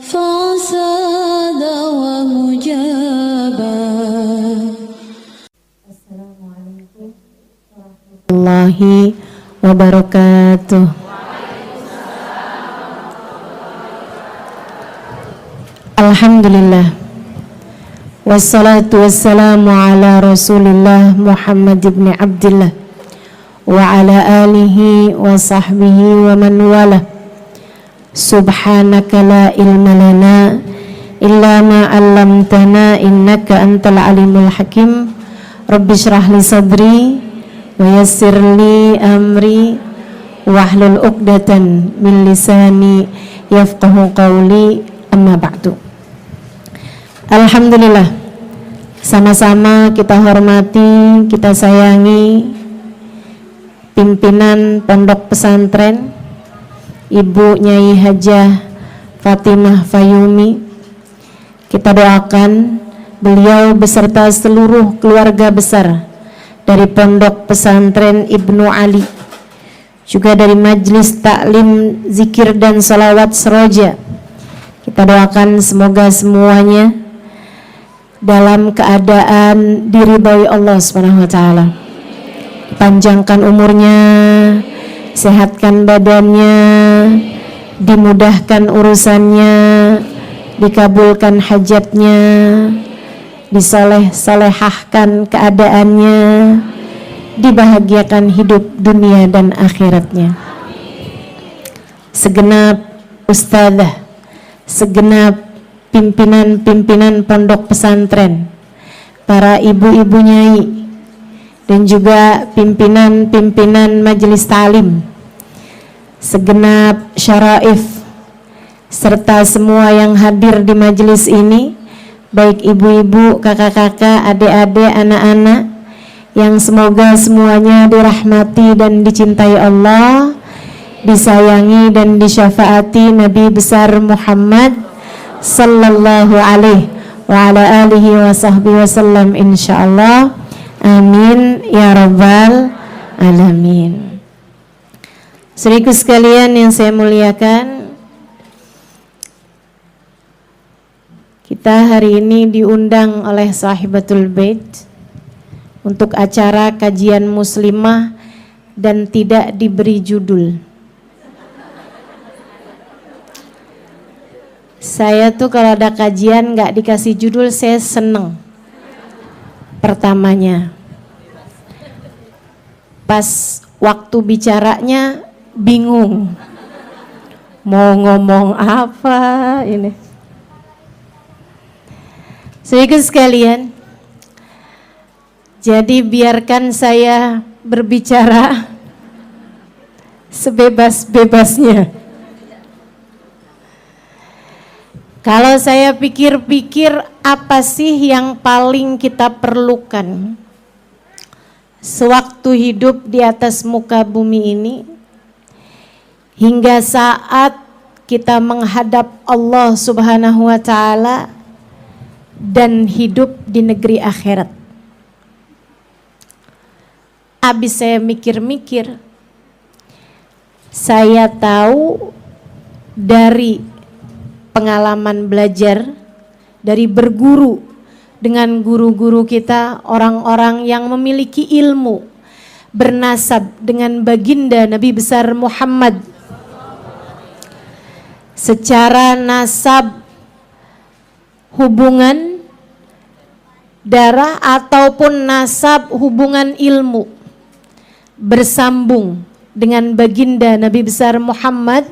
فساد ومجابا. Assalamualaikum warahmatullahi wabarakatuh. Alhamdulillah, wassalatu wassalamu ala rasulillah Muhammad ibn Abdillah wa ala alihi wa sahbihi wa man wala. Subhanaka la ilma lana illa ma 'allamtana innaka antal alimul hakim. Rabbi shrah li sadri wa yassir li amri wahlul 'uqdatan min lisani yafqahu qawli, amma ba'du. Alhamdulillah, sama-sama kita hormati, kita sayangi pimpinan Pondok Pesantren Ibu Nyai Hajah Fatimah Fayumi. Kita doakan beliau beserta seluruh keluarga besar dari Pondok Pesantren Ibnu Ali, juga dari Majelis Taklim Zikir dan Salawat Seroja. Kita doakan semoga semuanya dalam keadaan diridhoi Allah Subhanahu wa taala. Panjangkan umurnya, sehatkan badannya, dimudahkan urusannya, dikabulkan hajatnya, disoleh-solehahkan keadaannya, dibahagiakan hidup dunia dan akhiratnya. Segenap ustadzah, segenap pimpinan-pimpinan pondok pesantren, para ibu-ibu nyai, dan juga pimpinan-pimpinan majelis ta'lim, segenap syaraif, serta semua yang hadir di majelis ini, baik ibu-ibu, kakak-kakak, adik-adik, anak-anak, yang semoga semuanya dirahmati dan dicintai Allah, disayangi dan disyafaati Nabi besar Muhammad sallallahu alaihi wa ala alihi wa sahbihi wasallam, insyaallah. Amin ya rabbal alamin. Saudaraku sekalian yang saya muliakan, kita hari ini diundang oleh Sahibatul Bait untuk acara kajian muslimah dan tidak diberi judul. Saya tuh kalau ada kajian nggak dikasih judul, saya seneng. Pertamanya, pas waktu bicaranya bingung, mau ngomong apa ini. Saudaraku sekalian, jadi biarkan saya berbicara sebebas-bebasnya. Kalau saya pikir-pikir, apa sih yang paling kita perlukan sewaktu hidup di atas muka bumi ini, hingga saat kita menghadap Allah Subhanahu wa taala dan hidup di negeri akhirat. Habis saya mikir-mikir, saya tahu dari pengalaman belajar, dari berguru dengan guru-guru kita, orang-orang yang memiliki ilmu, bernasab dengan baginda Nabi besar Muhammad secara nasab, hubungan darah ataupun nasab hubungan ilmu, bersambung dengan baginda Nabi besar Muhammad,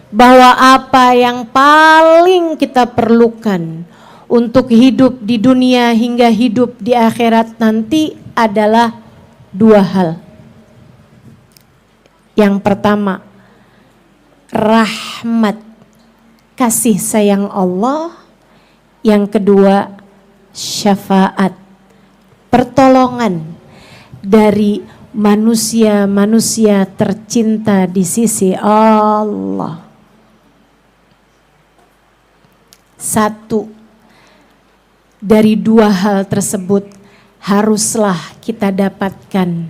bahwa apa yang paling kita perlukan untuk hidup di dunia hingga hidup di akhirat nanti adalah dua hal. Yang pertama, rahmat, kasih sayang Allah. Yang kedua, syafaat, pertolongan dari manusia-manusia tercinta di sisi Allah. Satu dari dua hal tersebut haruslah kita dapatkan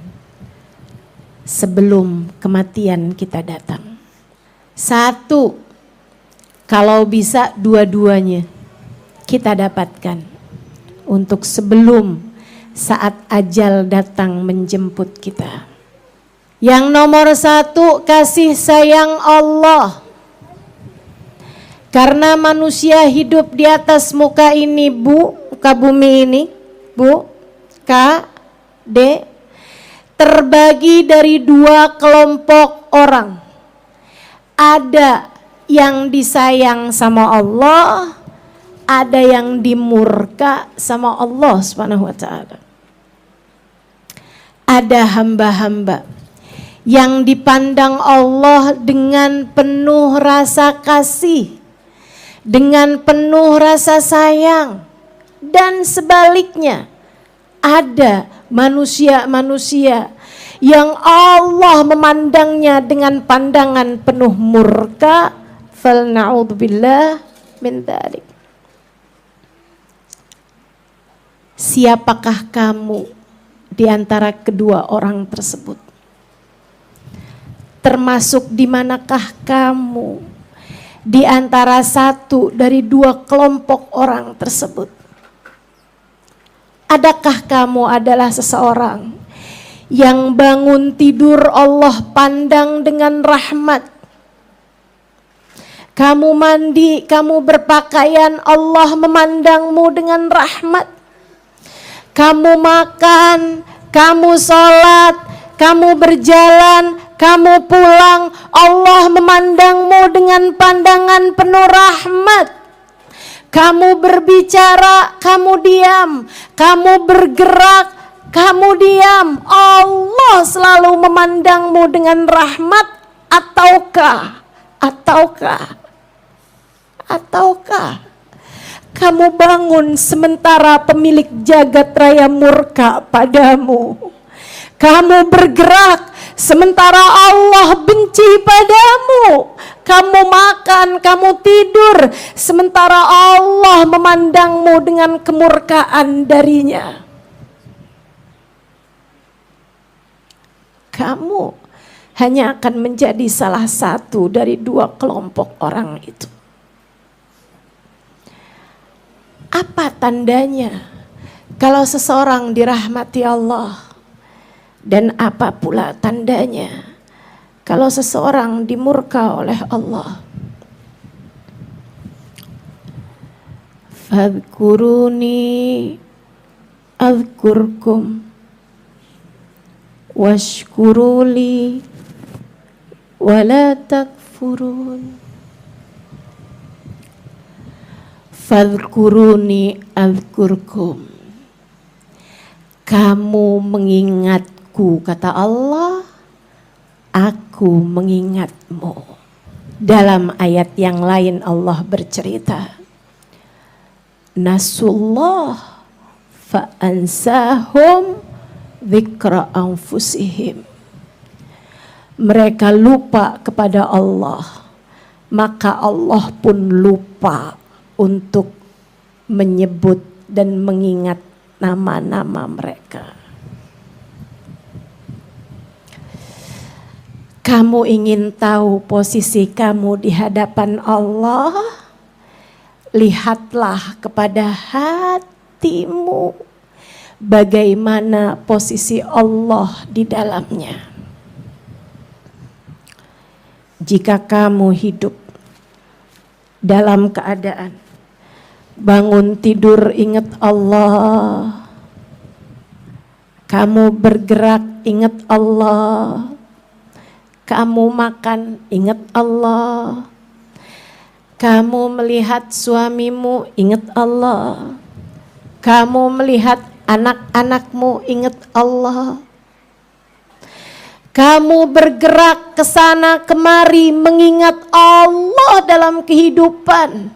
sebelum kematian kita datang. Satu, Kalau bisa dua-duanya kita dapatkan untuk sebelum saat ajal datang menjemput kita. Yang nomor 1, kasih sayang Allah. Karena manusia hidup di atas muka ini, muka bumi ini, terbagi dari 2 kelompok orang. Ada yang disayang sama Allah, ada yang dimurka sama Allah Subhanahu wa taala. Ada hamba-hamba yang dipandang Allah dengan penuh rasa kasih, dengan penuh rasa sayang, dan sebaliknya ada manusia-manusia yang Allah memandangnya dengan pandangan penuh murka. Fal na'udzubillah min dzalik. Siapakah kamu di antara kedua orang tersebut? Termasuk di manakah kamu di antara satu dari 2 kelompok orang tersebut? Adakah kamu adalah seseorang yang bangun tidur Allah pandang dengan rahmat? Kamu mandi, kamu berpakaian, Allah memandangmu dengan rahmat. Kamu makan, kamu sholat, kamu berjalan, kamu pulang, Allah memandangmu dengan pandangan penuh rahmat. Kamu berbicara, kamu diam. Kamu bergerak, kamu diam. Allah selalu memandangmu dengan rahmat. Ataukah kamu bangun sementara pemilik jagat raya murka padamu? Kamu bergerak sementara Allah benci padamu. Kamu makan, kamu tidur sementara Allah memandangmu dengan kemurkaan darinya. Kamu hanya akan menjadi salah satu dari 2 kelompok orang itu. Apa tandanya kalau seseorang dirahmati Allah? Dan apa pula tandanya kalau seseorang dimurka oleh Allah? Fadhkuruni azkurkum washkuruli wala takfurun. Fadhkuruni azkurkum. Kamu mengingatku, kata Allah, aku mengingatmu. Dalam ayat yang lain Allah bercerita, nasullah fa'ansahum dzikra anfusihim. Mereka lupa kepada Allah, maka Allah pun lupa untuk menyebut dan mengingat nama-nama mereka. Kamu ingin tahu posisi kamu di hadapan Allah? Lihatlah kepada hatimu, bagaimana posisi Allah di dalamnya. Jika kamu hidup dalam keadaan bangun tidur ingat Allah, kamu bergerak ingat Allah, kamu makan ingat Allah, kamu melihat suamimu ingat Allah, kamu melihat anak-anakmu ingat Allah, kamu bergerak ke sana kemari mengingat Allah dalam kehidupan,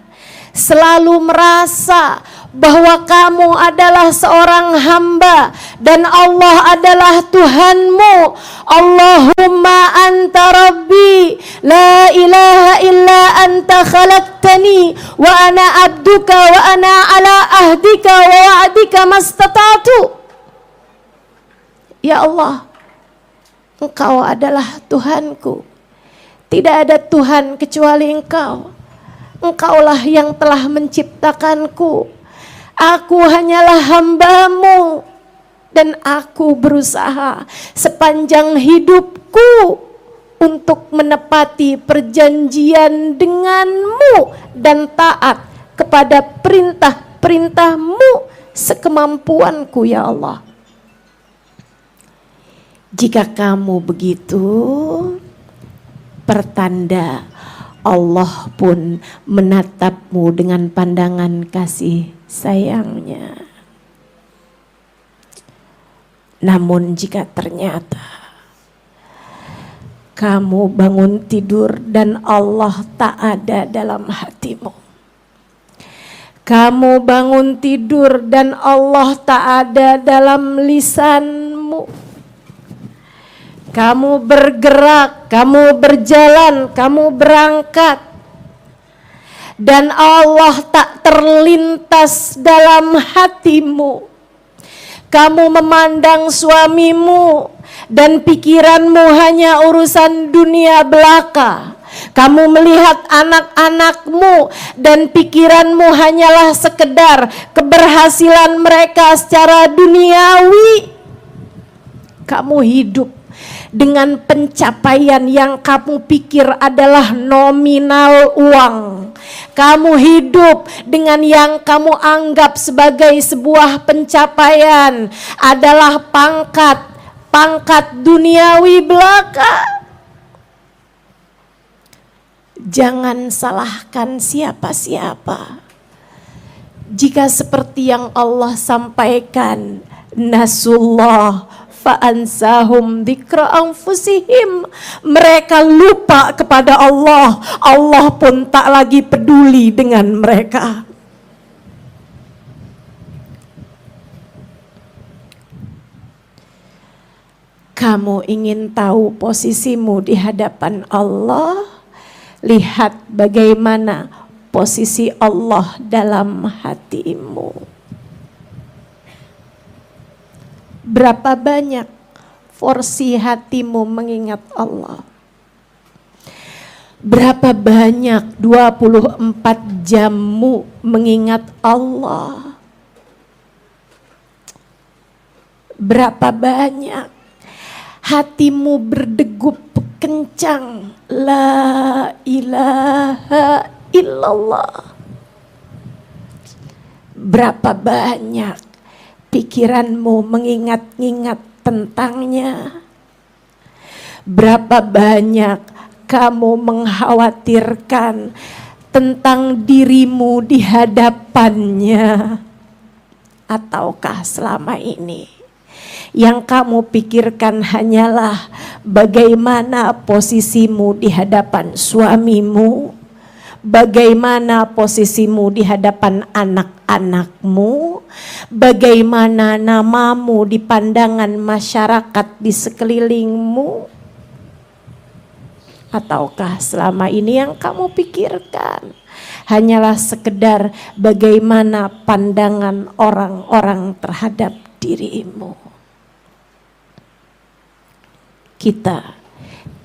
selalu merasa bahwa kamu adalah seorang hamba dan Allah adalah Tuhanmu. Allahumma anta rabbi la ilaha illa anta khalaqtani wa ana abduka wa ana ala ahdika wa wa'dika mastata'tu. Ya Allah, Engkau adalah Tuhanku. Tidak ada Tuhan kecuali Engkau. Engkaulah yang telah menciptakanku. Aku hanyalah hamba-Mu. Dan aku berusaha sepanjang hidupku untuk menepati perjanjian denganmu dan taat kepada perintah-perintah-Mu sekemampuanku ya Allah. Jika kamu begitu, pertanda Allah pun menatapmu dengan pandangan kasih sayangnya. Namun jika ternyata kamu bangun tidur dan Allah tak ada dalam hatimu, kamu bangun tidur dan Allah tak ada dalam lisanmu, kamu bergerak, kamu berjalan, kamu berangkat, dan Allah tak terlintas dalam hatimu. Kamu memandang suamimu dan pikiranmu hanya urusan dunia belaka. Kamu melihat anak-anakmu dan pikiranmu hanyalah sekedar keberhasilan mereka secara duniawi. Kamu hidup dengan pencapaian yang kamu pikir adalah nominal uang. Kamu hidup dengan yang kamu anggap sebagai sebuah pencapaian adalah pangkat duniawi belaka. Jangan salahkan siapa-siapa. Jika seperti yang Allah sampaikan, nasullah fa'ansahum dzikra anfusihim, mereka lupa kepada Allah, Allah pun tak lagi peduli dengan mereka. Kamu ingin tahu posisimu di hadapan Allah? Lihat bagaimana posisi Allah dalam hatimu. Berapa banyak porsi hatimu mengingat Allah? Berapa banyak 24 jammu mengingat Allah? Berapa banyak hatimu berdegup kencang la ilaha illallah? Berapa banyak pikiranmu mengingat-ingat tentangnya? Berapa banyak kamu mengkhawatirkan tentang dirimu di hadapannya? Ataukah selama ini yang kamu pikirkan hanyalah bagaimana posisimu di hadapan suamimu, bagaimana posisimu di hadapan anak-anakmu, bagaimana namamu di pandangan masyarakat di sekelilingmu? Ataukah selama ini yang kamu pikirkan hanyalah sekedar bagaimana pandangan orang-orang terhadap dirimu? Kita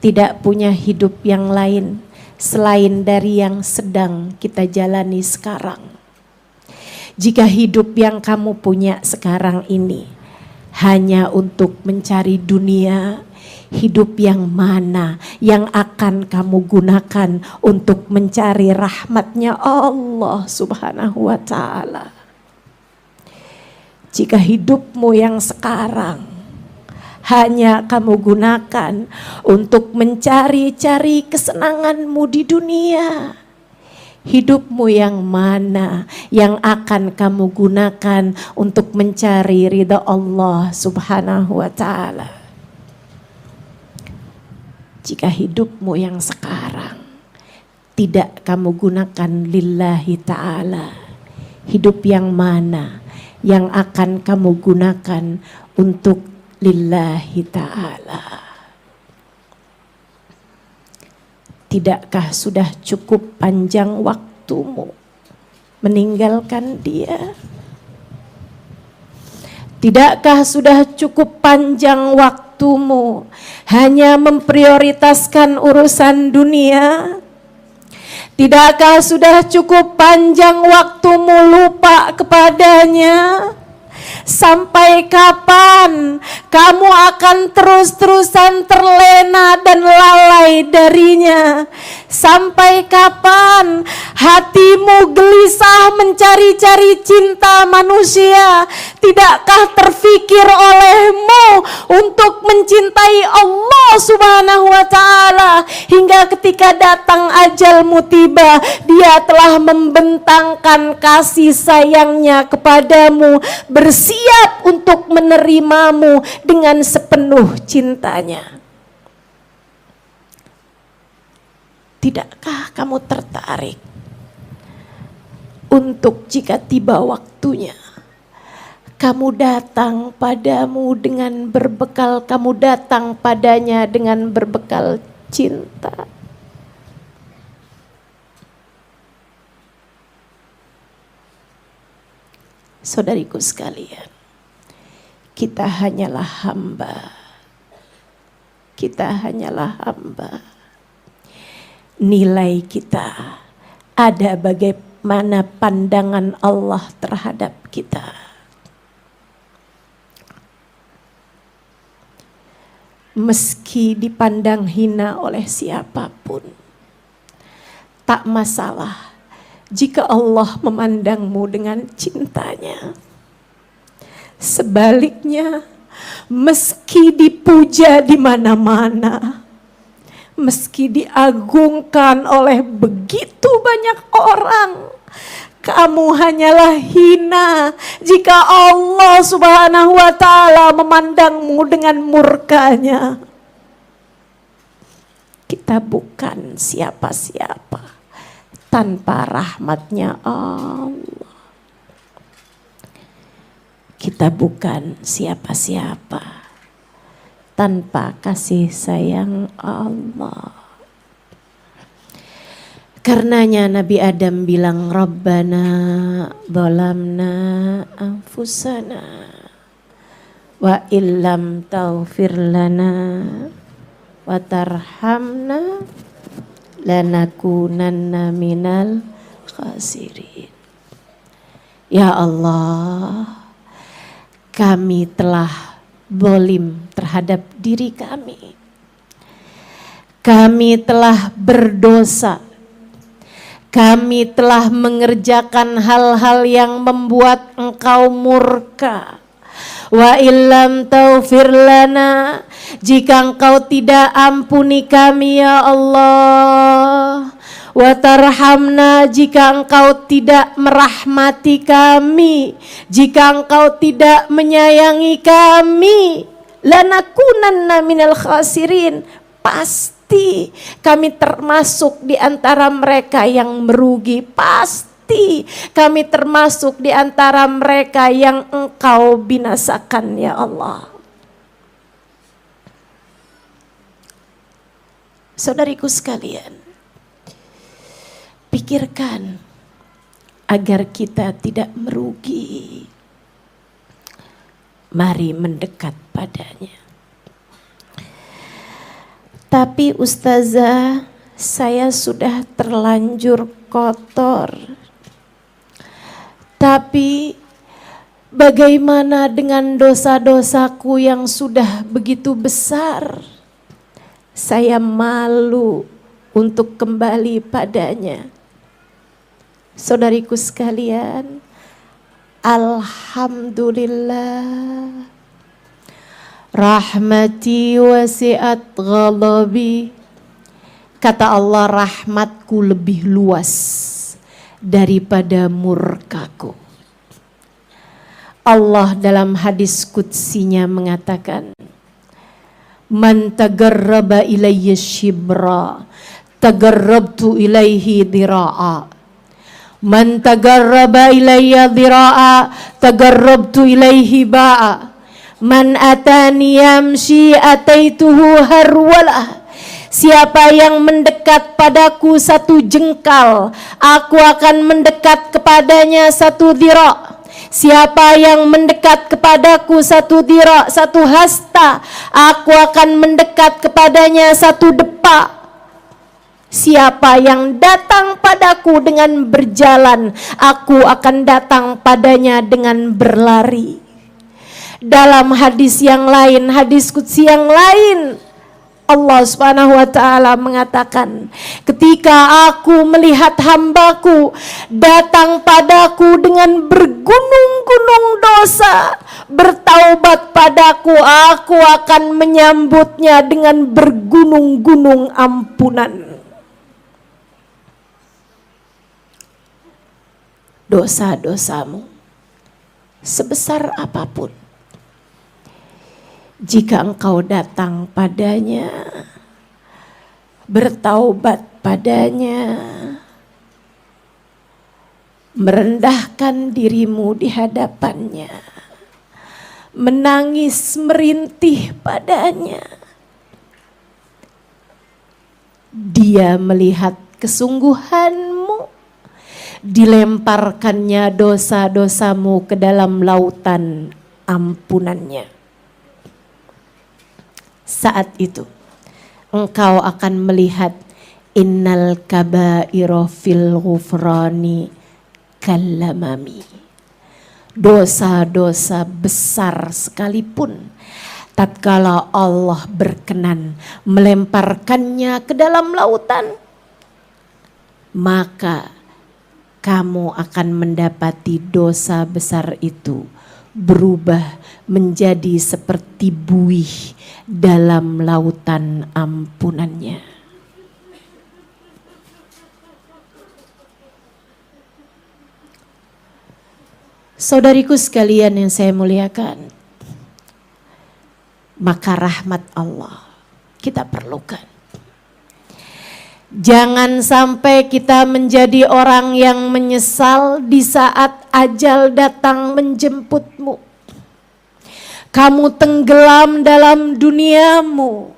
tidak punya hidup yang lain selain dari yang sedang kita jalani sekarang. Jika hidup yang kamu punya sekarang ini hanya untuk mencari dunia, hidup yang mana yang akan kamu gunakan untuk mencari rahmatnya Allah Subhanahu wa ta'ala? Jika hidupmu yang sekarang hanya kamu gunakan untuk mencari-cari kesenanganmu di dunia, hidupmu yang mana yang akan kamu gunakan untuk mencari ridha Allah Subhanahu wa ta'ala? Jika hidupmu yang sekarang tidak kamu gunakan lillahi ta'ala, hidup yang mana yang akan kamu gunakan untuk lillahi ta'ala? Tidakkah sudah cukup panjang waktumu meninggalkan dia? Tidakkah sudah cukup panjang waktumu hanya memprioritaskan urusan dunia? Tidakkah sudah cukup panjang waktumu lupa kepadanya? Sampai kapan kamu akan terus-terusan terlena dan lalai darinya? Sampai kapan hatimu gelisah mencari-cari cinta manusia? Tidakkah terfikir olehmu untuk mencintai Allah Subhanahu wa ta'ala, hingga ketika datang ajalmu tiba, Dia telah membentangkan kasih sayangnya kepadamu, bersiap untuk menerimamu dengan sepenuh cintanya. Tidakkah kamu tertarik untuk jika tiba waktunya, kamu datang padamu dengan berbekal, kamu datang padanya dengan berbekal cinta? Saudariku sekalian, kita hanyalah hamba. Kita hanyalah hamba. Nilai kita ada bagaimana pandangan Allah terhadap kita. Meski dipandang hina oleh siapapun, tak masalah jika Allah memandangmu dengan cintanya. Sebaliknya, meski dipuja di mana-mana, meski diagungkan oleh begitu banyak orang, kamu hanyalah hina jika Allah Subhanahu wa ta'ala memandangmu dengan murkanya. Kita bukan siapa-siapa tanpa rahmatnya Allah. Kita bukan siapa-siapa tanpa kasih sayang Allah. Karenanya Nabi Adam bilang, Rabbana zalamna anfusana wa illam taghfir lana wa tarhamna lanakunanna minal khasirin. Ya Allah, kami telah zalim terhadap diri kami. Kami telah berdosa. Kami telah mengerjakan hal-hal yang membuat Engkau murka. Wa illam taghfir lana, jika Engkau tidak ampuni kami ya Allah. Wa tarhamna, jika Engkau tidak merahmati kami, jika Engkau tidak menyayangi kami, lanakunanna minal khasirin, pasti kami termasuk di antara mereka yang merugi. Pasti kami termasuk di antara mereka yang Engkau binasakan ya Allah. Saudariku sekalian, pikirkan agar kita tidak merugi. Mari mendekat padanya. Tapi Ustazah, saya sudah terlanjur kotor. Tapi bagaimana dengan dosa-dosaku yang sudah begitu besar? Saya malu untuk kembali padanya. Saudariku sekalian, alhamdulillah, rahmati wasi'at ghadabi. Kata Allah, rahmatku lebih luas daripada murkaku. Allah dalam hadis qudsinya mengatakan, man tagarraba ilayya shibra tagarrabtu ilaihi dhira'a. Man tagarraba ilayya dhira'a tagarrabtu ilaihi ba'a. Man atani yamshi ataituhu harwalah. Siapa yang mendekat padaku satu jengkal, aku akan mendekat kepadanya satu dhira'. Siapa yang mendekat kepadaku satu dhira', satu hasta, aku akan mendekat kepadanya satu depa. Siapa yang datang padaku dengan berjalan, aku akan datang padanya dengan berlari. Dalam hadis yang lain, hadis qudsi yang lain, Allah Subhanahu wa ta'ala mengatakan, ketika aku melihat hambaku datang padaku dengan bergunung-gunung dosa, bertaubat padaku, aku akan menyambutnya dengan bergunung-gunung ampunan. Dosa-dosamu sebesar apapun, jika engkau datang padanya, bertaubat padanya, merendahkan dirimu di hadapannya, menangis merintih padanya, dia melihat kesungguhanmu, dilemparkannya dosa-dosamu ke dalam lautan ampunannya. Saat itu engkau akan melihat innal kabaira fil ghufrani kallamami. Dosa-dosa besar sekalipun, tatkala Allah berkenan melemparkannya ke dalam lautan, maka kamu akan mendapati dosa besar itu berubah menjadi seperti buih dalam lautan ampunannya. Saudariku sekalian yang saya muliakan, maka rahmat Allah kita perlukan. Jangan sampai kita menjadi orang yang menyesal di saat ajal datang menjemputmu. Kamu tenggelam dalam duniamu,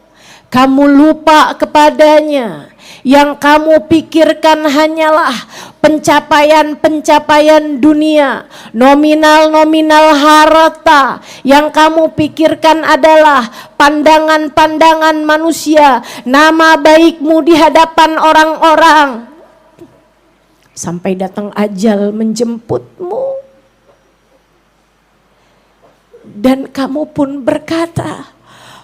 kamu lupa kepadanya. Yang kamu pikirkan hanyalah pencapaian-pencapaian dunia, nominal-nominal harta. Yang kamu pikirkan adalah pandangan-pandangan manusia, nama baikmu di hadapan orang-orang. Sampai datang ajal menjemputmu, dan kamu pun berkata,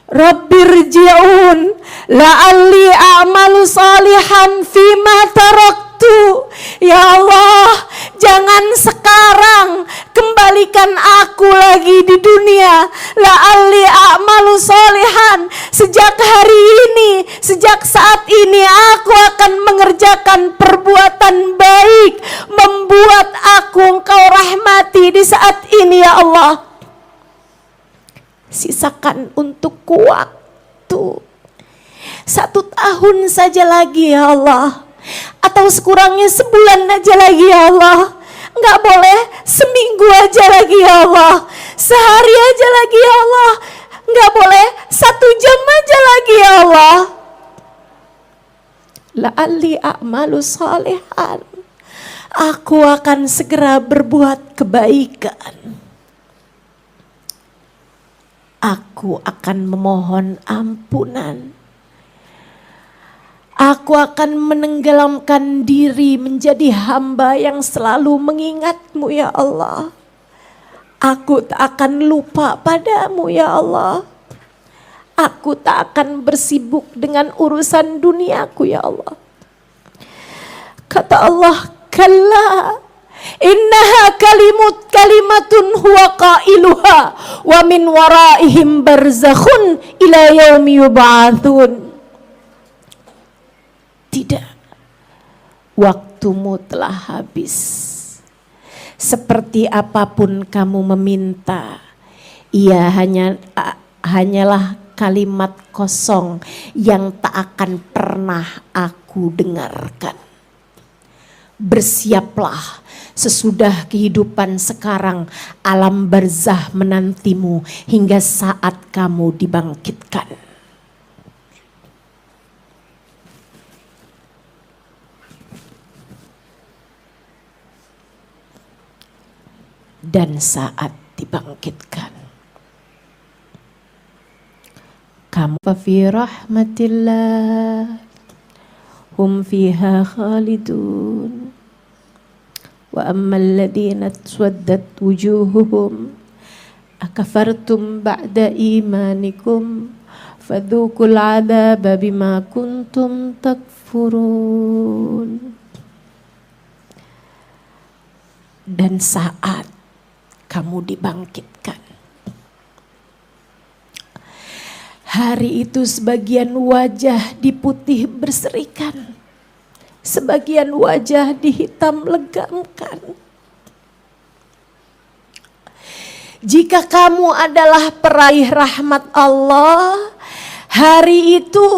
Rabbirji'un la'alli a'malu salihan fima taraktu. Ya Allah, jangan sekarang kembalikan aku lagi di dunia. La'alli a'malu salihan, sejak hari ini, sejak saat ini aku akan mengerjakan perbuatan baik, membuat aku Engkau rahmati di saat ini ya Allah. Sisakan untukku waktu 1 tahun saja lagi ya Allah, atau sekurangnya sebulan aja lagi ya Allah. Enggak boleh seminggu aja lagi ya Allah, sehari aja lagi ya Allah, enggak boleh 1 jam aja lagi ya Allah. La'alli a'malu salihan, aku akan segera berbuat kebaikan. Aku akan memohon ampunan. Aku akan menenggelamkan diri menjadi hamba yang selalu mengingat-Mu ya Allah. Aku tak akan lupa padamu ya Allah. Aku tak akan bersibuk dengan urusan duniaku ya Allah. Kata Allah, kalla innaha kalimatun huwa qailuha wa min waraihim barzakhun ila yaumi yub'atsun. Tidak, waktumu telah habis. Seperti apapun kamu meminta, ia hanyalah kalimat kosong yang tak akan pernah aku dengarkan. Bersiaplah, sesudah kehidupan sekarang, alam barzah menantimu hingga saat kamu dibangkitkan. Dan saat dibangkitkan, kamu fi rahmatillah hum fiha khalidun. Wa ammal ladina taswaddat wujuhuhum akafartum ba'da imanikum fadzuqul adzaba bima kuntum takfurun. Dan saat kamu dibangkitkan, hari itu sebagian wajah diputih berserikan, sebagian wajah dihitam legamkan. Jika kamu adalah peraih rahmat Allah, hari itu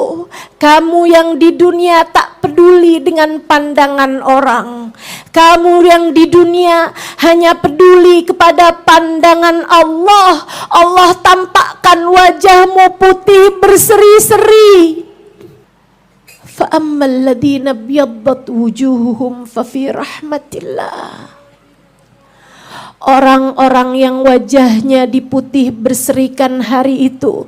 kamu yang di dunia tak peduli dengan pandangan orang. Kamu yang di dunia hanya peduli kepada pandangan Allah. Allah tampakkan wajahmu putih berseri-seri. فَأَمَّا الَّذِينَ ابْيَضَّتْ وُجُوهُهُمْ فَفِي رَحْمَةِ اللَّهِ. Orang-orang yang wajahnya diputih berserikan hari itu,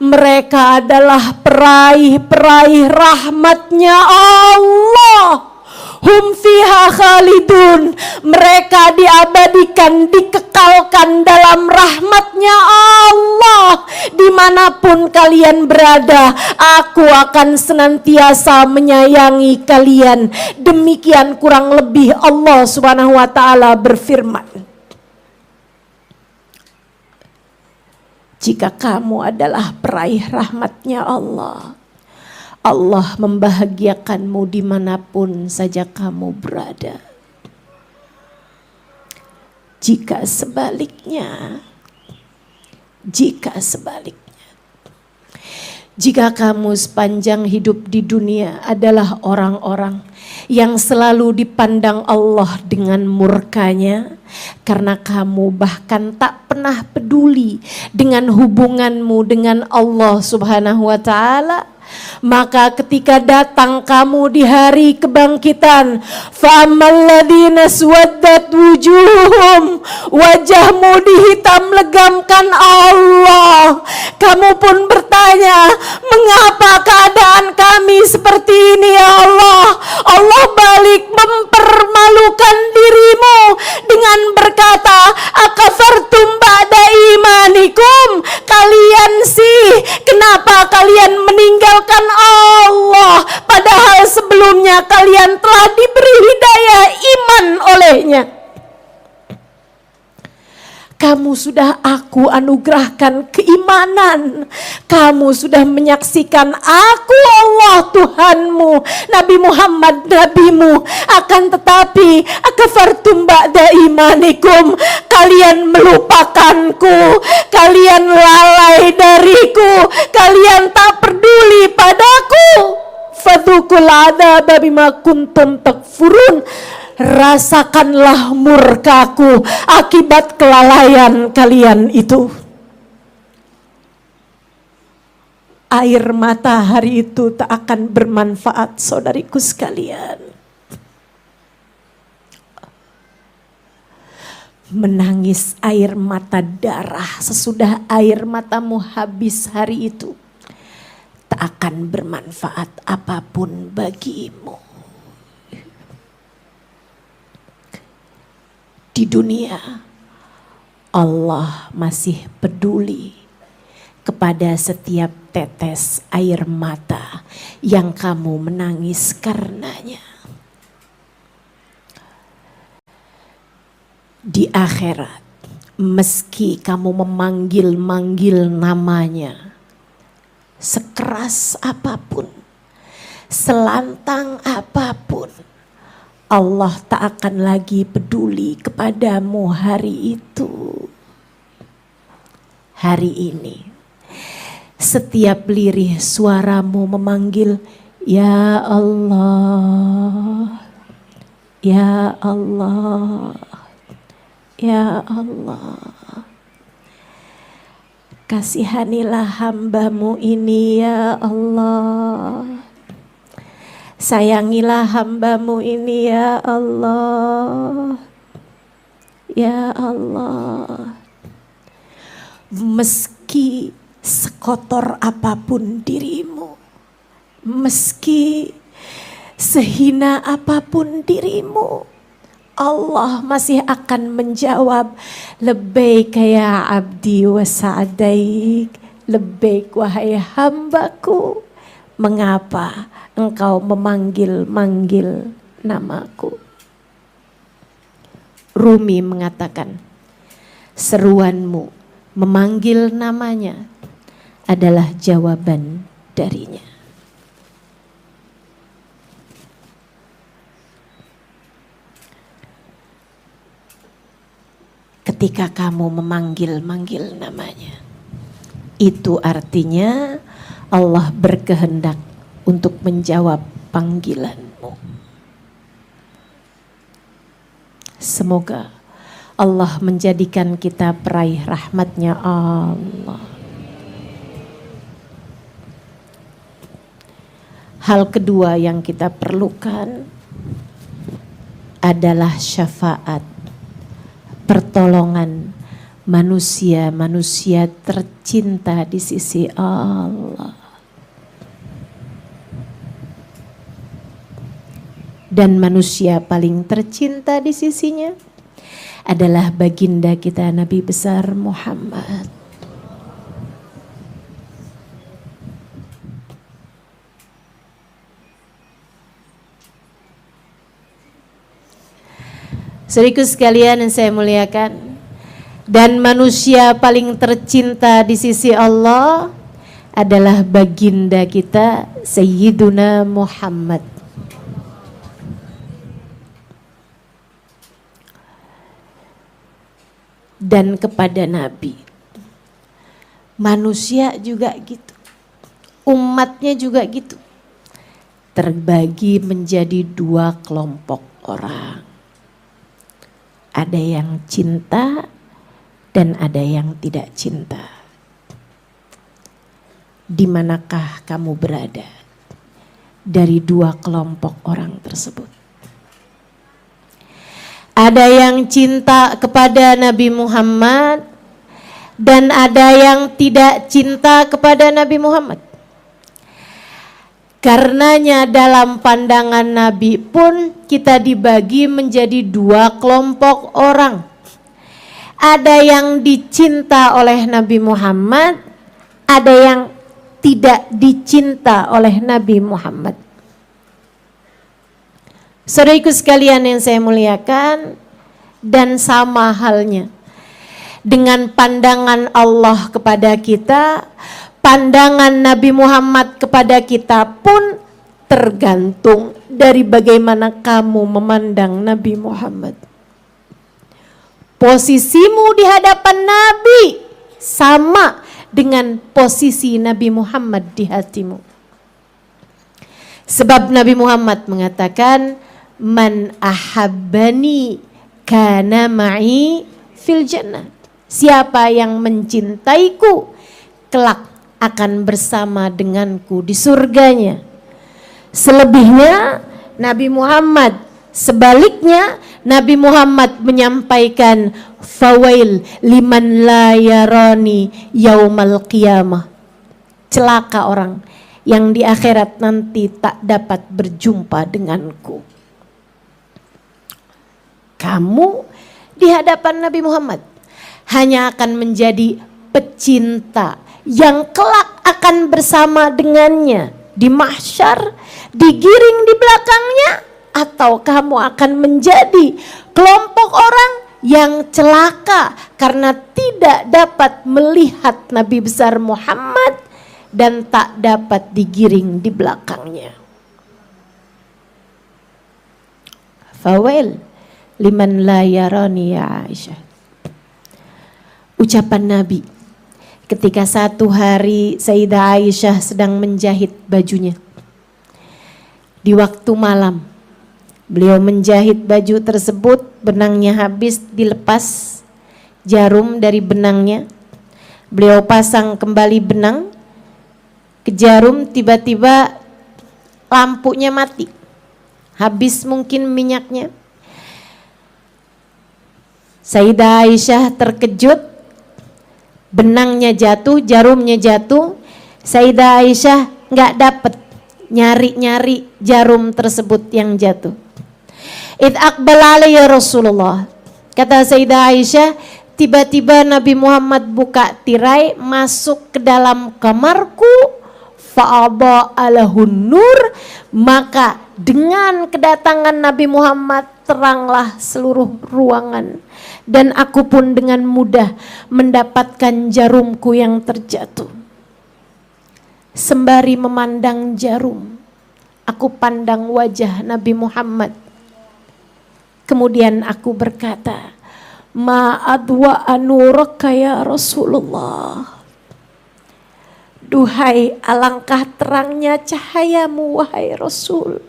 mereka adalah peraih-peraih rahmatnya Allah. Hum fiha khalidun, mereka diabadikan, dikekalkan dalam rahmatnya Allah. Dimanapun kalian berada, aku akan senantiasa menyayangi kalian. Demikian kurang lebih Allah Subhanahu wa ta'ala berfirman. Jika kamu adalah peraih rahmatnya Allah, Allah membahagiakanmu dimanapun saja kamu berada. Jika sebaliknya, jika kamu sepanjang hidup di dunia adalah orang-orang yang selalu dipandang Allah dengan murkanya, karena kamu bahkan tak pernah peduli dengan hubunganmu dengan Allah Subhanahu wa ta'ala, maka ketika datang kamu di hari kebangkitan, fa'amalladzina suwaddat wujuhum, wajahmu dihitam legamkan Allah, kamu pun bertanya, mengapa keadaan kami seperti ini ya Allah? Allah balik mempermalukan dirimu dengan berkata, akafartum ba'da imanikum, kalian sih kenapa kalian meninggalkan Allah, padahal sebelumnya kalian telah diberi hidayah iman olehnya. Kamu sudah aku anugerahkan keimanan. Kamu sudah menyaksikan aku Allah Tuhanmu, Nabi Muhammad nabimu. Akan tetapi akafartum ba'da imanikum, kalian melupakanku, kalian lalai dariku, kalian tak peduli padaku. Fadzuqul adzaba bima kuntum takfurun. Rasakanlah murkaku akibat kelalaian kalian itu. Air mata hari itu tak akan bermanfaat, saudariku sekalian. Menangis air mata darah sesudah air matamu habis hari itu tak akan bermanfaat apapun bagimu. Di dunia, Allah masih peduli kepada setiap tetes air mata yang kamu menangis karenanya. Di akhirat, meski kamu memanggil-manggil namanya, sekeras apapun, selantang apapun, Allah tak akan lagi peduli kepadamu hari itu. Hari ini, setiap lirih suaramu memanggil, Ya Allah, Ya Allah, Ya Allah. Kasihanilah hambamu ini ya Allah. Sayangilah hambamu ini ya Allah. Ya Allah. Meski sekotor apapun dirimu, meski Sehina apapun dirimu, Allah masih akan menjawab, labbaik ya abdi wa sa'daik, labbaik wahai hambaku, mengapa engkau memanggil-manggil namaku. Rumi mengatakan, seruanmu memanggil namanya adalah jawaban darinya. Ketika kamu memanggil-manggil namanya, itu artinya Allah berkehendak untuk menjawab panggilanmu. Semoga Allah menjadikan kita peraih rahmatnya Allah. Hal kedua yang kita perlukan adalah syafaat, pertolongan manusia-manusia tercinta di sisi Allah. Dan manusia paling tercinta di sisinya adalah baginda kita Nabi besar Muhammad. Saudaraku sekalian yang saya muliakan, dan manusia paling tercinta di sisi Allah adalah baginda kita Sayyiduna Muhammad. Dan kepada Nabi, manusia juga gitu, umatnya juga gitu, terbagi menjadi dua kelompok orang. Ada yang cinta dan ada yang tidak cinta. Di manakah kamu berada dari dua kelompok orang tersebut? Ada yang cinta kepada Nabi Muhammad dan ada yang tidak cinta kepada Nabi Muhammad. Karenanya dalam pandangan Nabi pun kita dibagi menjadi dua kelompok orang. Ada yang dicinta oleh Nabi Muhammad, ada yang tidak dicinta oleh Nabi Muhammad. Saudaraku sekalian yang saya muliakan, dan sama halnya dengan pandangan Allah kepada kita, pandangan Nabi Muhammad kepada kita pun tergantung dari bagaimana kamu memandang Nabi Muhammad. Posisimu di hadapan Nabi sama dengan posisi Nabi Muhammad di hatimu. Sebab Nabi Muhammad mengatakan, man ahabbani kana ma'i fil jannah. Siapa yang mencintaiku kelak akan bersama denganku di surganya. Selebihnya Nabi Muhammad, sebaliknya Nabi Muhammad menyampaikan, fawail liman la yarani yaumal qiyamah. Celaka orang yang di akhirat nanti tak dapat berjumpa denganku. Kamu di hadapan Nabi Muhammad hanya akan menjadi pecinta yang kelak akan bersama dengannya di mahsyar, digiring di belakangnya, atau kamu akan menjadi kelompok orang yang celaka karena tidak dapat melihat Nabi besar Muhammad dan tak dapat digiring di belakangnya. Fawail liman la yarani ya Aisyah. Ucapan Nabi ketika satu hari Sayyidah Aisyah sedang menjahit bajunya. Di waktu malam, beliau menjahit baju tersebut, benangnya habis, dilepas jarum dari benangnya. Beliau pasang kembali benang ke jarum, tiba-tiba lampunya mati. Habis mungkin minyaknya. Sayyidah Aisyah terkejut, benangnya jatuh, jarumnya jatuh. Sayyidah Aisyah nggak dapat nyari-nyari jarum tersebut yang jatuh. Id aqbala alayya Rasulullah. Kata Sayyidah Aisyah, tiba-tiba Nabi Muhammad buka tirai masuk ke dalam kamarku, fa'adha alahun nur, maka dengan kedatangan Nabi Muhammad teranglah seluruh ruangan dan aku pun dengan mudah mendapatkan jarumku yang terjatuh. Sembari memandang jarum, aku pandang wajah Nabi Muhammad. Kemudian aku berkata, ma adwa anuraka ya Rasulullah. Duhai alangkah terangnya cahayamu wahai Rasul.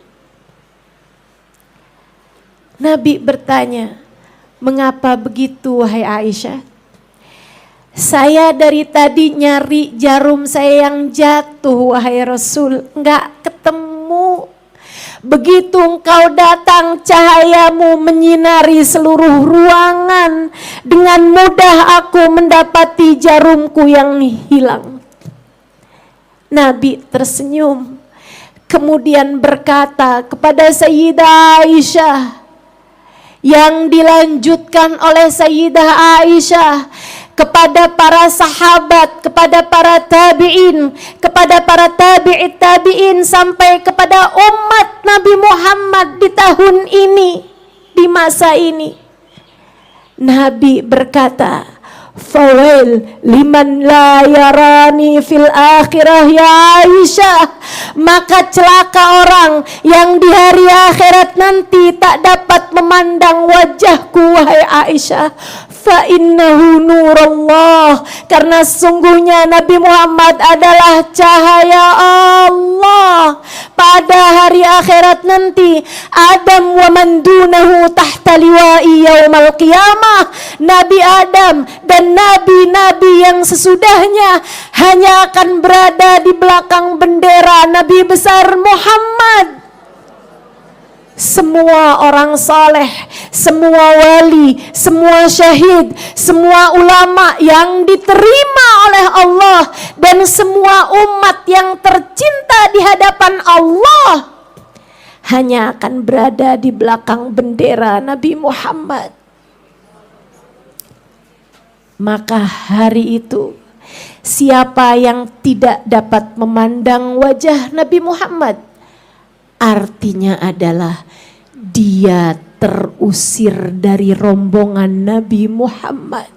Nabi bertanya, mengapa begitu wahai Aisyah? Saya dari tadi nyari jarum saya yang jatuh wahai Rasul, enggak ketemu. Begitu engkau datang, cahayamu menyinari seluruh ruangan. Dengan mudah aku mendapati jarumku yang hilang. Nabi tersenyum, kemudian berkata kepada Sayyidah Aisyah, yang dilanjutkan oleh Sayyidah Aisyah kepada para sahabat, kepada para tabi'in, kepada para tabi'it tabi'in, sampai kepada umat Nabi Muhammad di tahun ini, di masa ini. Nabi berkata, fawail liman la yarani fil akhirah ya Aisyah, maka celaka orang yang di hari akhirat nanti tak dapat memandang wajahku wahai Aisyah. Fa innahu nurullah, karena sungguhnya Nabi Muhammad adalah cahaya Allah. Pada hari akhirat nanti, Adam wa man dunahu tahta liwa'i yaumal qiyamah, Nabi Adam dan nabi-nabi yang sesudahnya hanya akan berada di belakang bendera Nabi besar Muhammad. Semua orang saleh, semua wali, semua syahid, semua ulama yang diterima oleh Allah, dan semua umat yang tercinta di hadapan Allah hanya akan berada di belakang bendera Nabi Muhammad. Maka hari itu, siapa yang tidak dapat memandang wajah Nabi Muhammad, artinya adalah dia terusir dari rombongan Nabi Muhammad.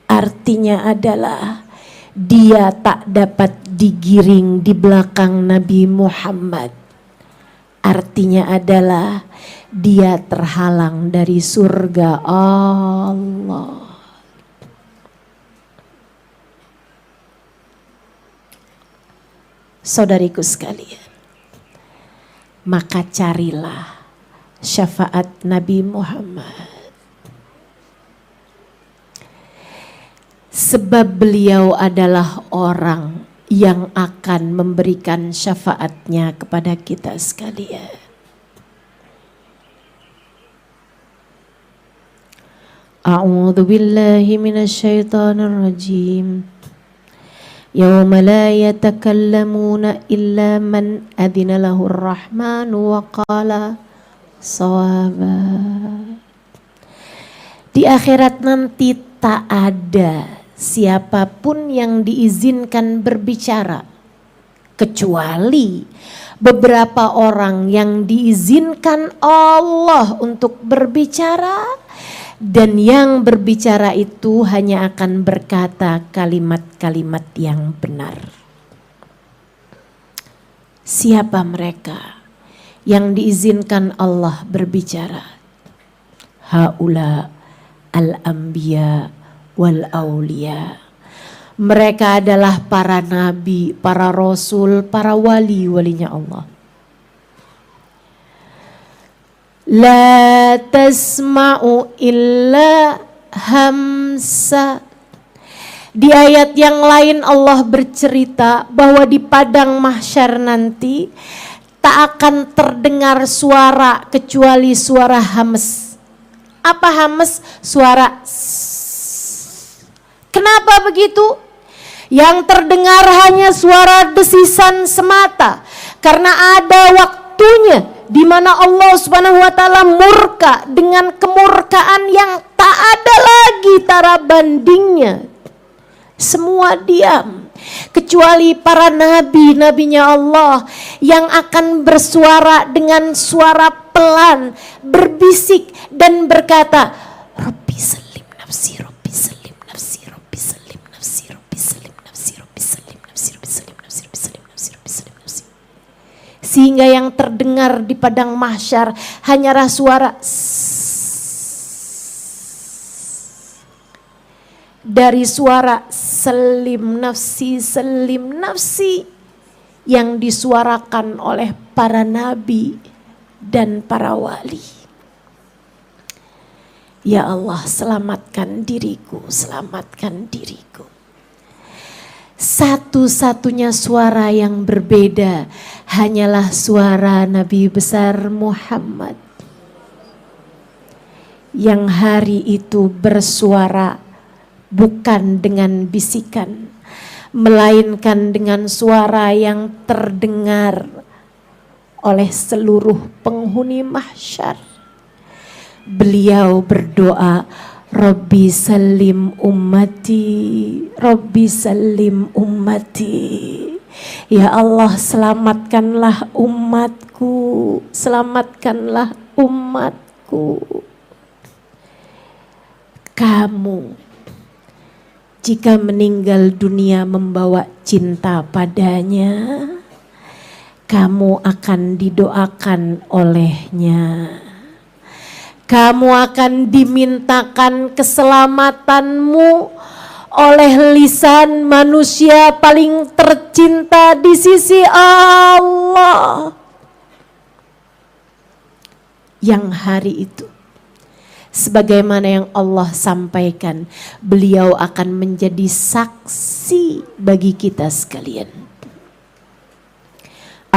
Artinya adalah dia tak dapat digiring di belakang Nabi Muhammad. Artinya adalah dia terhalang dari surga Allah. Saudariku sekalian, maka carilah syafaat Nabi Muhammad. Sebab beliau adalah orang yang akan memberikan syafaatnya kepada kita sekalian. A'udzu billahi minasyaitonir rajim. Yawma la yatakallamuna illa man adina lahur rahmanu wa qala shawaba. Di akhirat nanti tak ada siapapun yang diizinkan berbicara kecuali beberapa orang yang diizinkan Allah untuk berbicara. Dan yang berbicara itu hanya akan berkata kalimat-kalimat yang benar. Siapa mereka yang diizinkan Allah berbicara? Haula al-anbiya wal aulia. Mereka adalah para nabi, para rasul, para wali-walinya Allah. La tasma'u illa hamsa. Di ayat yang lain Allah bercerita bahwa di padang mahsyar nanti tak akan terdengar suara kecuali suara hames. Apa hames? Suara. Kenapa begitu? Yang terdengar hanya suara desisan semata, karena ada waktunya di mana Allah Subhanahu wa taala murka dengan kemurkaan yang tak ada lagi tara bandingnya. Semua diam kecuali para nabi-nabinya Allah yang akan bersuara dengan suara pelan, berbisik dan berkata, Rabbi salim nafsi, Rabbi salim nafsi, Rabbi salim nafsi, Rabbi salim nafsi, Rabbi salim nafsi, Rabbi salim nafsi, Rabbi salim nafsi, Rabbi salim nafsi. Sehingga yang terdengar di padang mahsyar hanyalah suara dari suara salim nafsi yang disuarakan oleh para nabi dan para wali. Ya Allah, selamatkan diriku, selamatkan diriku. Satu-satunya suara yang berbeda hanyalah suara Nabi besar Muhammad yang hari itu bersuara bukan dengan bisikan, melainkan dengan suara yang terdengar oleh seluruh penghuni mahsyar. Beliau berdoa, Rabbi salim ummati, Rabbi salim ummati. Ya Allah, selamatkanlah umatku, selamatkanlah umatku. Kamu jika meninggal dunia membawa cinta padanya, kamu akan didoakan olehnya. Kamu akan dimintakan keselamatanmu oleh lisan manusia paling tercinta di sisi Allah. Yang hari itu, sebagaimana yang Allah sampaikan, beliau akan menjadi saksi bagi kita sekalian.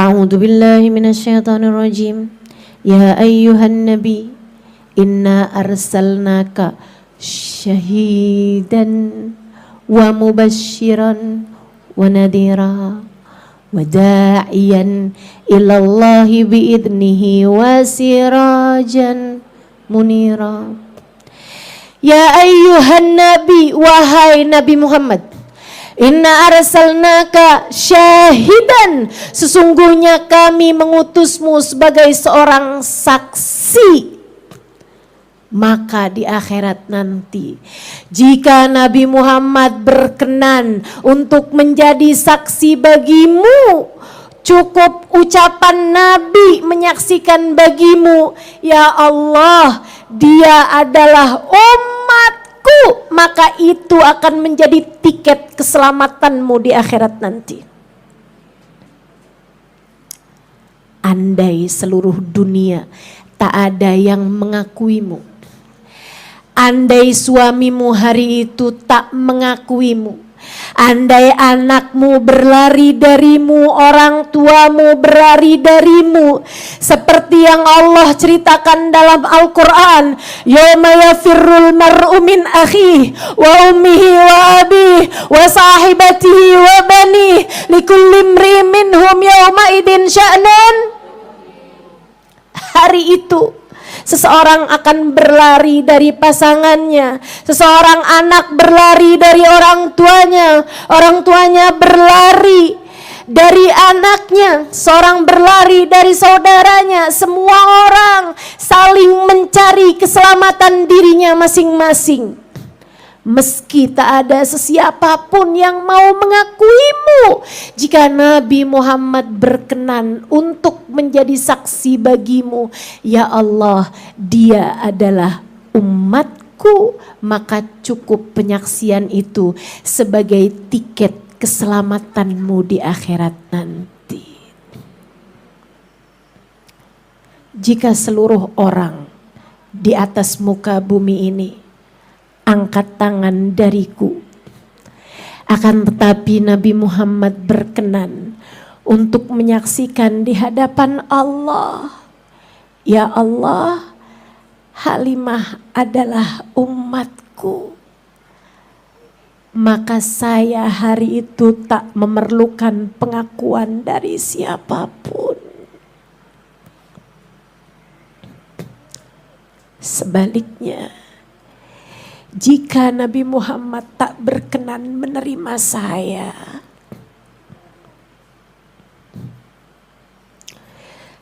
A'udzu billahi minasyaitonir rajim. Ya ayyuhan nabi, inna arsalnaka syahidan wa mubasyiran wa nadhira wa da'iyan ilallahi biidnihi wa sirajan munira. Ya ayyuhan nabi, wahai Nabi Muhammad, inna arsalnaka syahidan, sesungguhnya kami mengutusmu sebagai seorang saksi. Maka di akhirat nanti, jika Nabi Muhammad berkenan untuk menjadi saksi bagimu, cukup ucapan Nabi menyaksikan bagimu, ya Allah, dia adalah umatku, maka itu akan menjadi tiket keselamatanmu di akhirat nanti. Andai seluruh dunia tak ada yang mengakuimu, andai suamimu hari itu tak mengakuimu, andai anakmu berlari darimu, orang tuamu berlari darimu, seperti yang Allah ceritakan dalam Al-Quran, yawma yafirrul mar'u min akhihi wa ummihi wa abihi wa sahibatihi wa banihi likulli imri'in minhum yawma idin sya'nan. Hari itu seseorang akan berlari dari pasangannya, seseorang anak berlari dari orang tuanya berlari dari anaknya, seorang berlari dari saudaranya. Semua orang saling mencari keselamatan dirinya masing-masing. Meski tak ada sesiapapun yang mau mengakuimu, jika Nabi Muhammad berkenan untuk menjadi saksi bagimu, ya Allah, dia adalah umatku, maka cukup penyaksian itu sebagai tiket keselamatanmu di akhirat nanti. Jika seluruh orang di atas muka bumi ini angkat tangan dariku, akan tetapi Nabi Muhammad berkenan untuk menyaksikan di hadapan Allah, ya Allah, Halimah adalah umatku, maka saya hari itu tak memerlukan pengakuan dari siapapun. Sebaliknya, jika Nabi Muhammad tak berkenan menerima saya,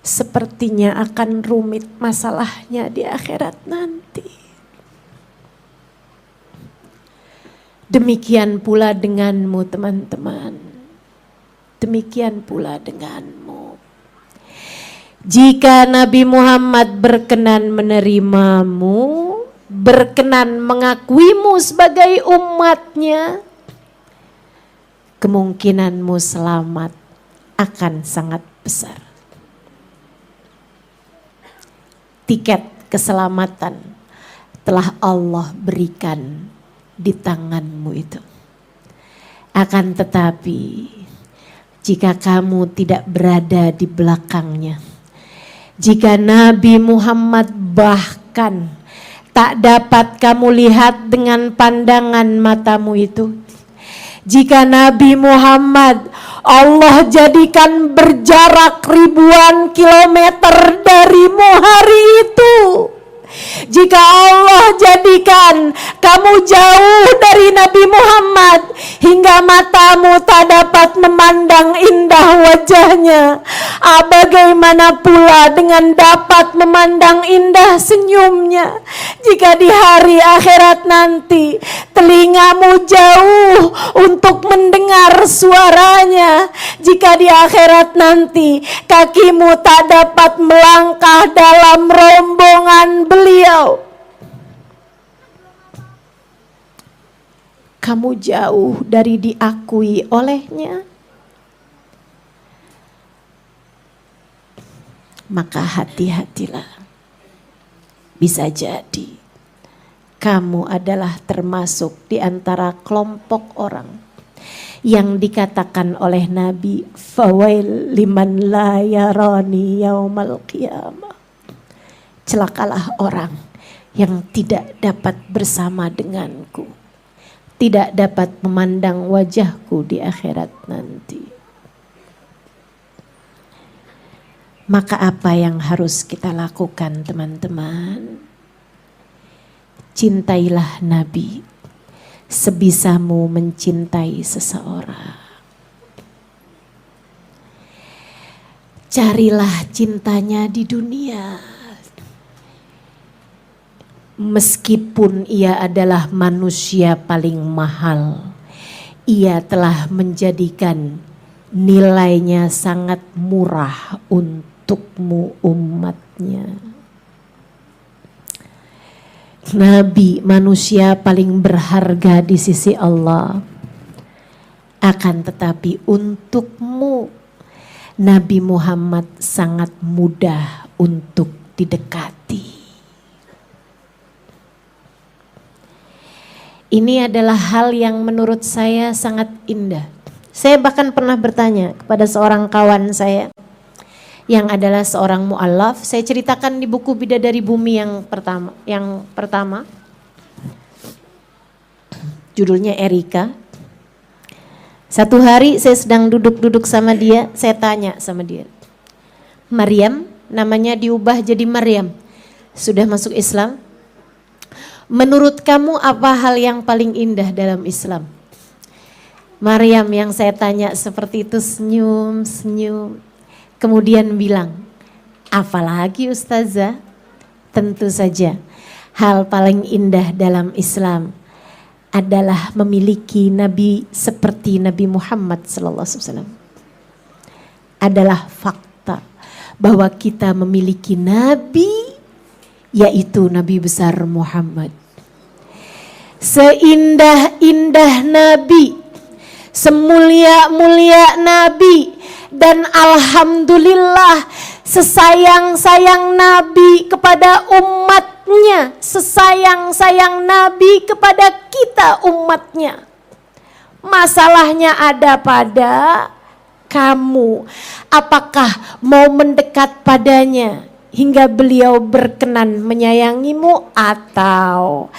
sepertinya akan rumit masalahnya di akhirat nanti. Demikian pula denganmu teman-teman. Demikian pula denganmu. Jika Nabi Muhammad berkenan menerimamu, berkenan mengakuimu sebagai umatnya, kemungkinanmu selamat akan sangat besar. Tiket keselamatan telah Allah berikan di tanganmu itu. Akan tetapi, jika kamu tidak berada di belakangnya, jika Nabi Muhammad bahkan tak dapat kamu lihat dengan pandangan matamu itu, jika Nabi Muhammad Allah jadikan berjarak ribuan kilometer darimu hari itu, jika Allah jadikan kamu jauh dari Nabi Muhammad hingga matamu tak dapat memandang indah wajahnya, bagaimana pula dengan dapat memandang indah senyumnya? Jika di hari akhirat nanti telingamu jauh untuk mendengar suaranya, jika di akhirat nanti kakimu tak dapat melangkah dalam rombongan beliau, kamu jauh dari diakui olehnya, maka hati-hatilah. Bisa jadi kamu adalah termasuk di antara kelompok orang yang dikatakan oleh Nabi, fawail liman la yarani yaumal qiyamah. Celakalah orang yang tidak dapat bersama denganku, tidak dapat memandang wajahku di akhirat nanti. Maka apa yang harus kita lakukan teman-teman? Cintailah Nabi sebisamu mencintai seseorang. Carilah cintanya di dunia. Meskipun ia adalah manusia paling mahal, ia telah menjadikan nilainya sangat murah untukmu umatnya. Nabi manusia paling berharga di sisi Allah. Akan tetapi untukmu Nabi Muhammad sangat mudah untuk didekati. Ini adalah hal yang menurut saya sangat indah. Saya bahkan pernah bertanya kepada seorang kawan saya yang adalah seorang mu'allaf. Saya ceritakan di buku Bidadari Bumi yang pertama. Judulnya Erika. Satu hari saya sedang duduk-duduk sama dia, saya tanya sama dia, Maryam, namanya diubah jadi Maryam, sudah masuk Islam? Menurut kamu apa hal yang paling indah dalam Islam? Maryam yang saya tanya seperti itu senyum-senyum. Kemudian bilang, apalagi Ustazah? Tentu saja hal paling indah dalam Islam adalah memiliki Nabi seperti Nabi Muhammad SAW. Adalah fakta bahwa kita memiliki Nabi, yaitu Nabi besar Muhammad. Seindah-indah Nabi, semulia-mulia Nabi, dan alhamdulillah sesayang-sayang Nabi kepada umatnya, sesayang-sayang Nabi kepada kita umatnya. Masalahnya ada pada kamu. Apakah mau mendekat padanya hingga beliau berkenan menyayangimu, atau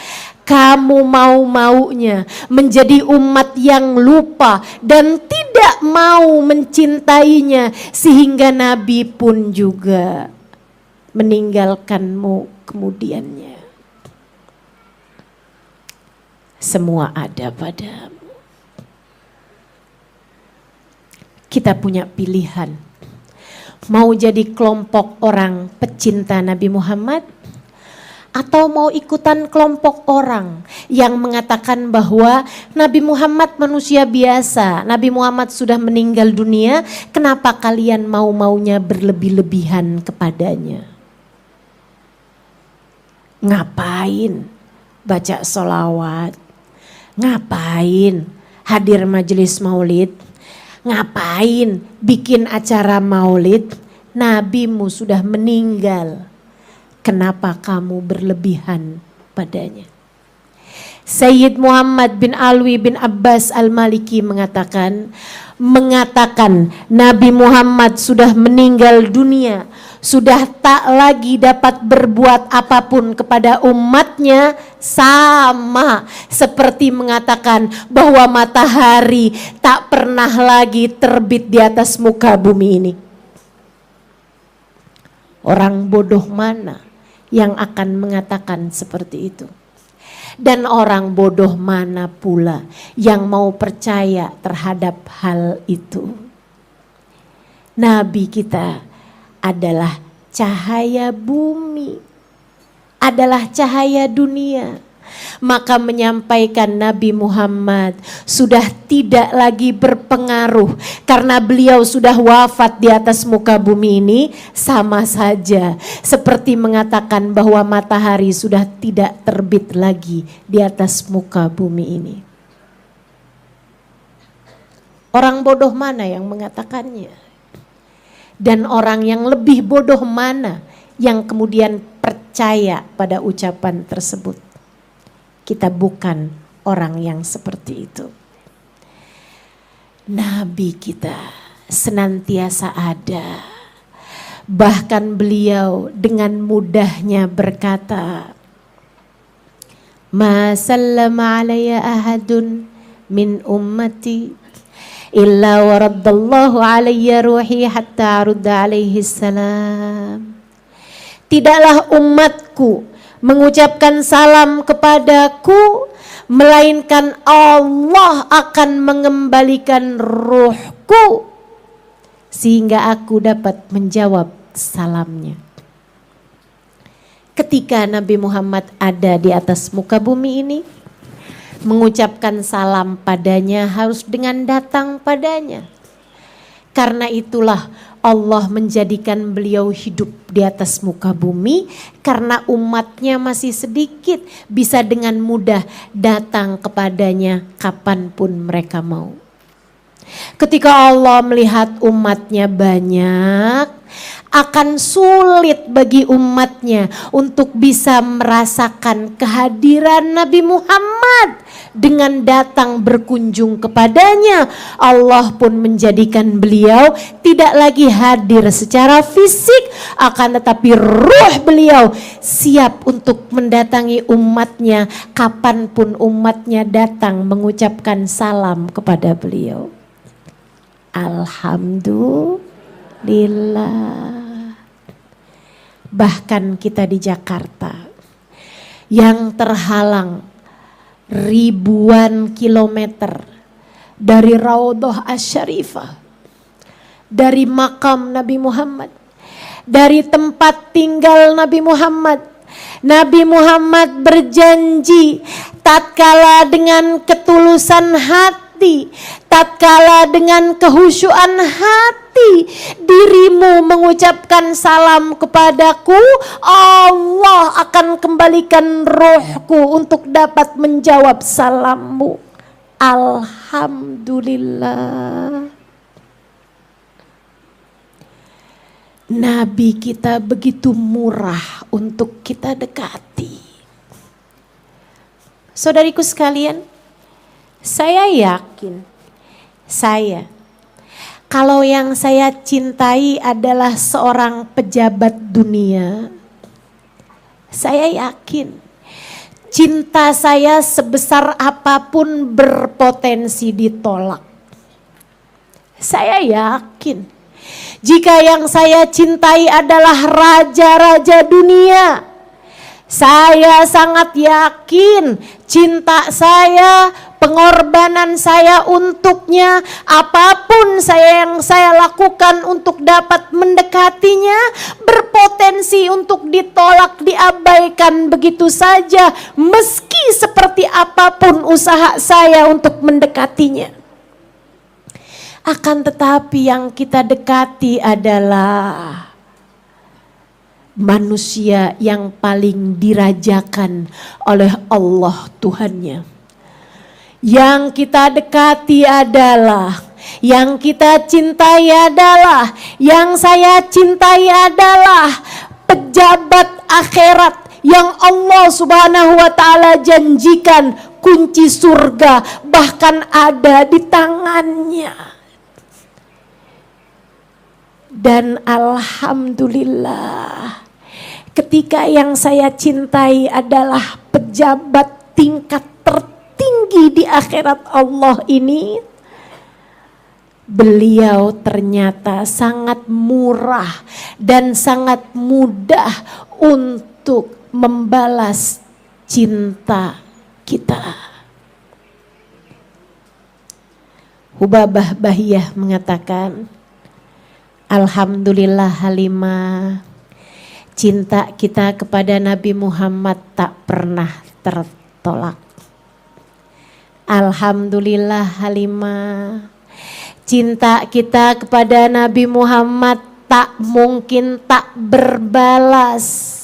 kamu mau-maunya menjadi umat yang lupa dan tidak mau mencintainya, sehingga Nabi pun juga meninggalkanmu kemudiannya. Semua ada padamu. Kita punya pilihan, mau jadi kelompok orang pecinta Nabi Muhammad, atau mau ikutan kelompok orang yang mengatakan bahwa Nabi Muhammad manusia biasa, Nabi Muhammad sudah meninggal dunia, kenapa kalian mau-maunya berlebih-lebihan kepadanya? Ngapain baca sholawat? Ngapain hadir majelis maulid? Ngapain bikin acara maulid? Nabimu sudah meninggal. Kenapa kamu berlebihan padanya? Sayyid Muhammad bin Alwi bin Abbas Al-Maliki mengatakan Nabi Muhammad sudah meninggal dunia, sudah tak lagi dapat berbuat apapun kepada umatnya, sama seperti mengatakan bahwa matahari tak pernah lagi terbit di atas muka bumi ini. Orang bodoh mana yang akan mengatakan seperti itu? Dan orang bodoh mana pula yang mau percaya terhadap hal itu? Nabi kita adalah cahaya bumi, adalah cahaya dunia. Maka menyampaikan Nabi Muhammad sudah tidak lagi berpengaruh karena beliau sudah wafat di atas muka bumi ini, sama saja seperti mengatakan bahwa matahari sudah tidak terbit lagi di atas muka bumi ini. Orang bodoh mana yang mengatakannya? Dan orang yang lebih bodoh mana yang kemudian percaya pada ucapan tersebut? Kita bukan orang yang seperti itu. Nabi kita senantiasa ada. Bahkan beliau dengan mudahnya berkata, "Ma sallama alayya ahadun min ummati illa waraddallahu alayya ruhi hatta arudda alaihi salam." Tidaklah umatku mengucapkan salam kepadaku, melainkan Allah akan mengembalikan ruhku sehingga aku dapat menjawab salamnya. Ketika Nabi Muhammad ada di atas muka bumi ini, mengucapkan salam padanya harus dengan datang padanya. Karena itulah Allah menjadikan beliau hidup di atas muka bumi, karena umatnya masih sedikit, bisa dengan mudah datang kepadanya kapanpun mereka mau. Ketika Allah melihat umatnya banyak, akan sulit bagi umatnya untuk bisa merasakan kehadiran Nabi Muhammad. Dengan datang berkunjung kepadanya, Allah pun menjadikan beliau tidak lagi hadir secara fisik, akan tetapi ruh beliau siap untuk mendatangi umatnya kapanpun umatnya datang mengucapkan salam kepada beliau. Alhamdulillah. Bahkan kita di Jakarta yang terhalang ribuan kilometer dari Raudhah Asy-Syarifah, dari makam Nabi Muhammad, dari tempat tinggal Nabi Muhammad. Nabi Muhammad berjanji tatkala dengan ketulusan hati, tatkala dengan kehusyuan hati dirimu mengucapkan salam kepadaku, Allah akan kembalikan rohku untuk dapat menjawab salammu. Alhamdulillah. Nabi kita begitu murah untuk kita dekati. Saudariku sekalian, saya yakin, kalau yang saya cintai adalah seorang pejabat dunia, saya yakin Cinta saya sebesar apapun berpotensi ditolak. Saya yakin jika yang saya cintai adalah raja-raja dunia, saya sangat yakin cinta saya, pengorbanan saya untuknya, apapun yang saya lakukan untuk dapat mendekatinya, berpotensi untuk ditolak, diabaikan begitu saja, meski seperti apapun usaha saya untuk mendekatinya. Akan tetapi yang kita dekati adalah manusia yang paling dirajakan oleh Allah Tuhannya. Yang kita dekati adalah, yang kita cintai adalah, yang saya cintai adalah pejabat akhirat yang Allah Subhanahu wa taala janjikan kunci surga bahkan ada di tangannya. Dan alhamdulillah, ketika yang saya cintai adalah pejabat tingkat tertinggi di akhirat Allah ini, beliau ternyata sangat murah dan sangat mudah untuk membalas cinta kita. Hubabah Bahiyah mengatakan, alhamdulillah Halimah, cinta kita kepada Nabi Muhammad tak pernah tertolak. Alhamdulillah Halimah, cinta kita kepada Nabi Muhammad tak mungkin tak berbalas.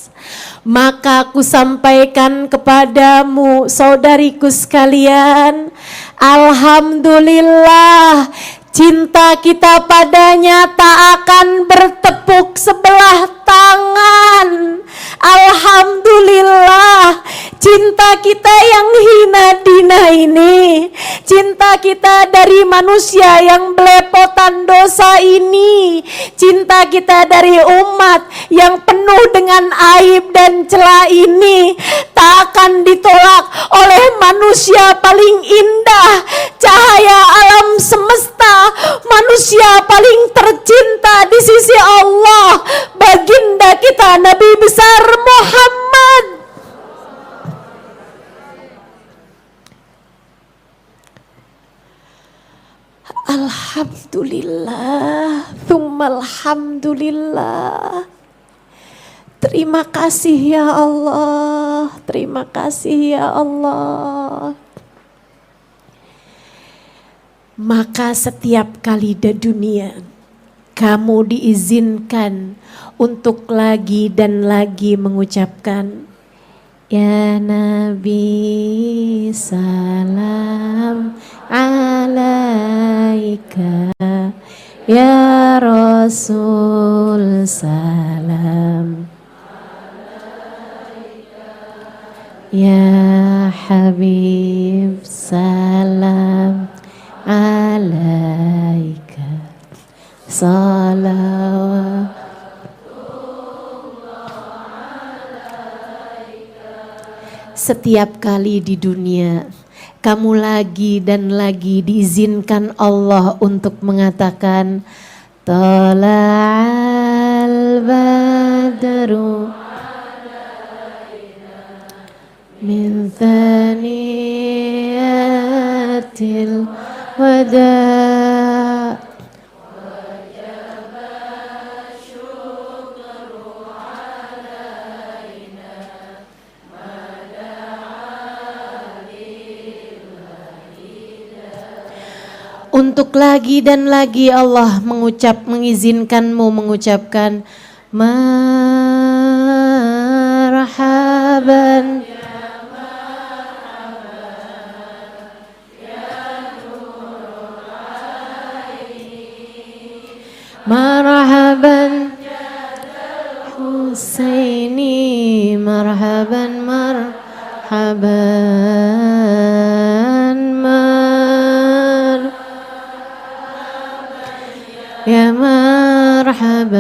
Maka aku sampaikan kepadamu saudariku sekalian, alhamdulillah, cinta kita padanya tak akan bertepuk sebelah tangan. Alhamdulillah, cinta kita yang hina dina ini, cinta kita dari manusia yang belepotan dosa ini, cinta kita dari umat yang penuh dengan aib dan celah ini tak akan ditolak oleh manusia paling indah, cahaya alam semesta, manusia paling tercinta di sisi Allah, baginda kita Nabi besar Muhammad. Alhamdulillah, tsumma alhamdulillah. Terima kasih ya Allah, terima kasih ya Allah. Maka setiap kali di dunia kamu diizinkan untuk lagi dan lagi mengucapkan, ya Nabi salam alaika, ya Rasul salam alaika, ya Habib salam alaika, salawat. Setiap kali di dunia kamu lagi dan lagi diizinkan Allah untuk mengatakan, tala'al badru min thaniyatil wada' untuk lagi dan lagi Allah mengizinkanmu mengucapkan marhaban marhaban Husaini, marhaban ya marhaban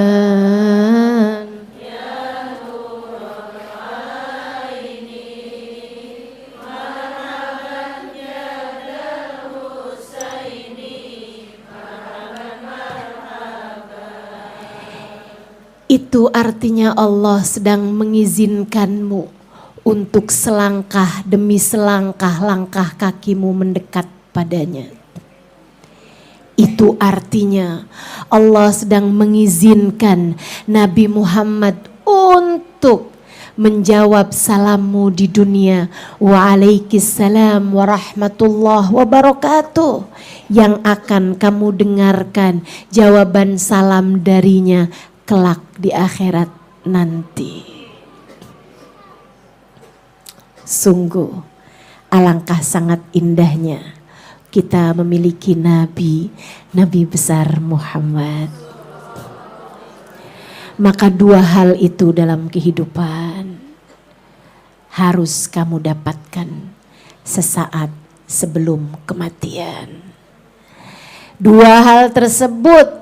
Itu artinya Allah sedang mengizinkanmu untuk selangkah demi selangkah langkah kakimu mendekat padanya. Itu artinya Allah sedang mengizinkan Nabi Muhammad untuk menjawab salammu di dunia. Waalaikumsalam warahmatullahi wabarakatuh. Yang akan kamu dengarkan jawaban salam darinya kelak di akhirat nanti. Sungguh alangkah sangat indahnya kita memiliki Nabi besar Muhammad. Maka dua hal itu dalam kehidupan harus kamu dapatkan sesaat sebelum kematian. Dua hal tersebut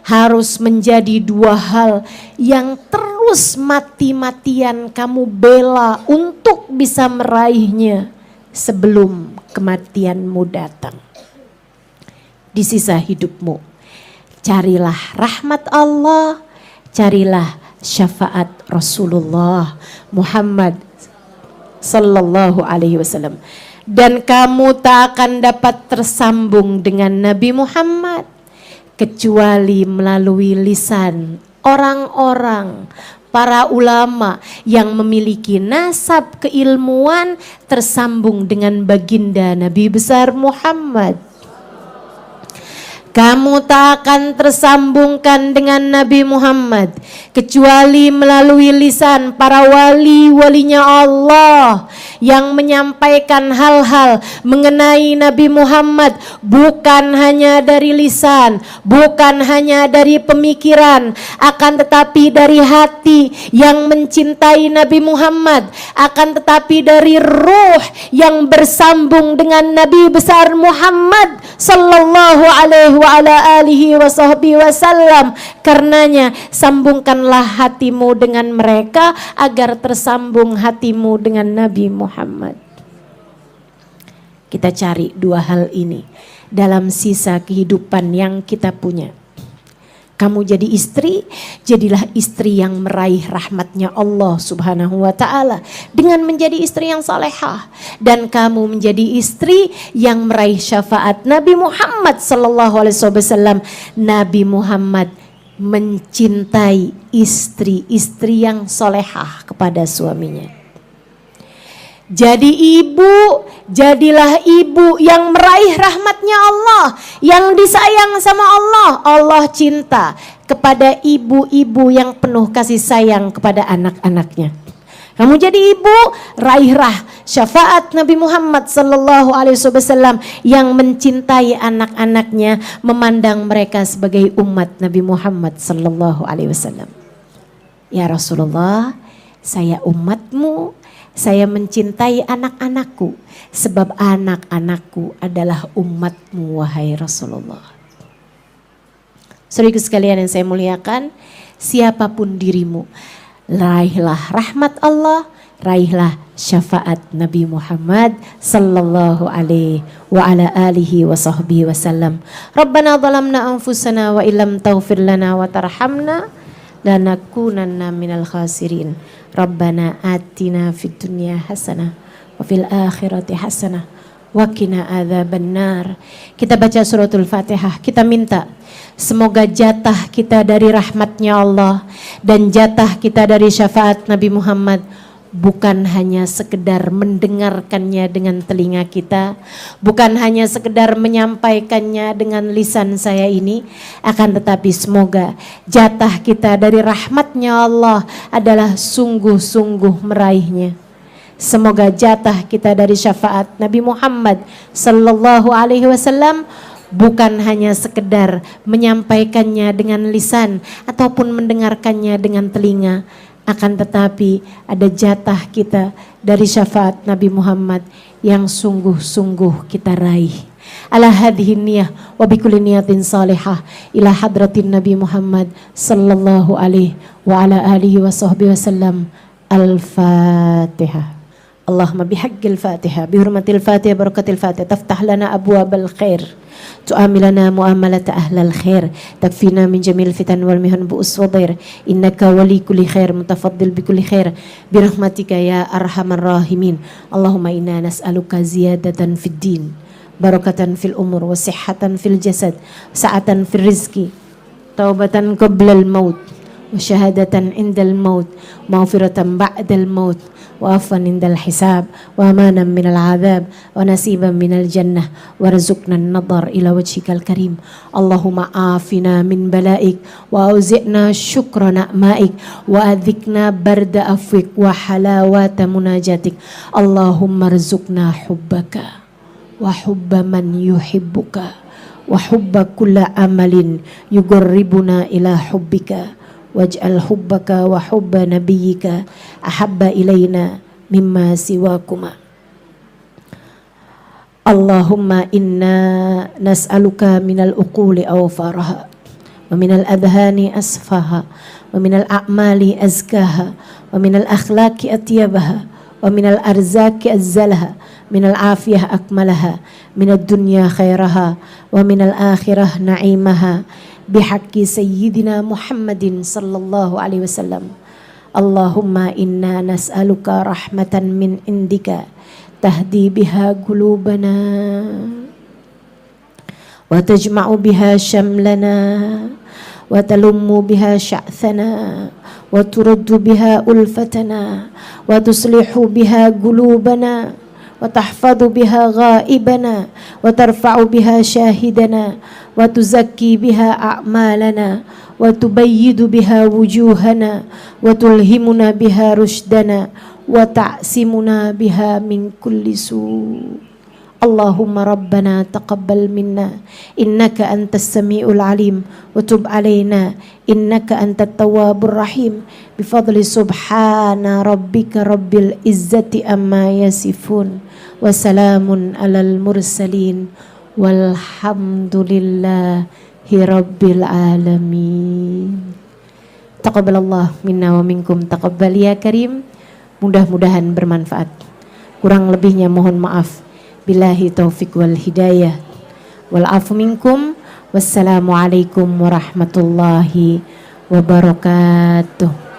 harus menjadi dua hal yang terus mati-matian kamu bela untuk bisa meraihnya sebelum kematianmu datang. Di sisa hidupmu, carilah rahmat Allah, carilah syafaat Rasulullah Muhammad sallallahu alaihi wasallam. Dan kamu tak akan dapat tersambung dengan Nabi Muhammad kecuali melalui lisan orang-orang, para ulama yang memiliki nasab keilmuan tersambung dengan baginda Nabi besar Muhammad. Kamu tak akan tersambungkan dengan Nabi Muhammad kecuali melalui lisan para wali-walinya Allah yang menyampaikan hal-hal mengenai Nabi Muhammad bukan hanya dari lisan, bukan hanya dari pemikiran, akan tetapi dari hati yang mencintai Nabi Muhammad, akan tetapi dari ruh yang bersambung dengan Nabi besar Muhammad sallallahu alaihi wa ala alihi wa sahbihi wasallam. Karenanya sambungkanlah hatimu dengan mereka agar tersambung hatimu dengan Nabi Muhammad. Kita cari dua hal ini dalam sisa kehidupan yang kita punya. Kamu jadi istri, jadilah istri yang meraih rahmatnya Allah subhanahu wa ta'ala dengan menjadi istri yang salehah. Dan kamu menjadi istri yang meraih syafaat Nabi Muhammad sallallahu alaihi wasallam. Nabi Muhammad mencintai istri-istri yang salehah kepada suaminya. Jadi ibu, jadilah ibu yang meraih rahmatnya Allah, yang disayang sama Allah. Allah cinta kepada ibu-ibu yang penuh kasih sayang kepada anak-anaknya. Kamu jadi ibu, raihlah syafaat Nabi Muhammad sallallahu alaihi wasallam yang mencintai anak-anaknya, memandang mereka sebagai umat Nabi Muhammad sallallahu alaihi wasallam. Ya Rasulullah, saya umatmu, saya mencintai anak-anakku sebab anak-anakku adalah umatmu wahai Rasulullah. Saudaraku sekalian yang saya muliakan, siapapun dirimu, raihlah rahmat Allah, raihlah syafaat Nabi Muhammad sallallahu alaihi wa ala alihi wa sahbihi wasallam. Rabbana zalamna anfusana wa illam taghfir lana wa tarhamna lanakunanna minal khasirin. Rabbana atina fid dunya hasanah wa fil akhirati hasanah wa qina adzabannar. Kita baca suratul Fatihah, kita minta semoga jatah kita dari rahmatnya Allah dan jatah kita dari syafaat Nabi Muhammad bukan hanya sekedar mendengarkannya dengan telinga kita, bukan hanya sekedar menyampaikannya dengan lisan saya ini, akan tetapi semoga jatah kita dari rahmatnya Allah adalah sungguh-sungguh meraihnya. Semoga jatah kita dari syafaat Nabi Muhammad sallallahu alaihi wasallam bukan hanya sekedar menyampaikannya dengan lisan ataupun mendengarkannya dengan telinga, akan tetapi ada jatah kita dari syafaat Nabi Muhammad yang sungguh-sungguh kita raih. Ala hadhihi niyah wa bikulli niyatin salihah ila hadratin Nabi Muhammad sallallahu alaihi wa ala alihi wa sahbihi wasallam. Al-Fatihah. اللهم بحق الفاتحة بحرمة الفاتحة بركة الفاتحة تفتح لنا أبواب الخير تؤاملنا مؤاملة أهل الخير تكفينا من جميع الفتن والمهن بؤس وضير إنك ولي كل خير متفضل بكل خير برحمتك يا أرحم الراحمين اللهم إنا نسألك زيادة في الدين بركة في الأمور وصحة في الجسد سعة في الرزق توبة قبل الموت وشهادة عند الموت مغفرة بعد الموت وعفوا عند الحساب وأمانا من العذاب ونسيبا من الجنة ورزقنا النظر إلى وجهك الكريم اللهم عافنا من بلائك وأوزئنا شكر نعمائك وأذقنا برد عفوك وحلاوة مناجاتك اللهم ارزقنا حبك وحب من يحبك وحب كل عمل يقربنا إلى حبك واجعل حبك وحب نبيك أحب إلينا مما سواكما اللهم إنا نسألك من العقول أوفارها ومن الأذهان أصفاها ومن الأعمال أزكاها ومن الأخلاق أطيبها ومن الأرزاق أزلها من العافية أكملها من الدنيا خيرها ومن الآخرة نعيمها بحق سيدنا محمد صلى الله عليه وسلم اللهم إنا نسألك رحمة من عندك تهدي بها قلوبنا وتجمع بها شملنا وتلم بها شعثنا وترد بها ألفتنا وتصلح بها قلوبنا وتحفظ بها غائبنا وترفع بها شاهدنا وتزكي بها أعمالنا وتبيد بها وجوهنا وتلهمنا بها رشدنا وتعصمنا بها من كل سوء اللهم ربنا تقبل منا إنك أنت السميع العليم وتب علينا إنك أنت التواب الرحيم بفضل سبحان ربك رب العزة أما يصفون وسلام على المرسلين والحمد لله رب العالمين. Taqabbalallah minna wa minkum taqabbal ya karim. Mudah-mudahan bermanfaat. Kurang lebihnya mohon maaf. Billahi taufik wal hidayah. Wal afu minkum. Wassalamualaikum warahmatullahi wabarakatuh.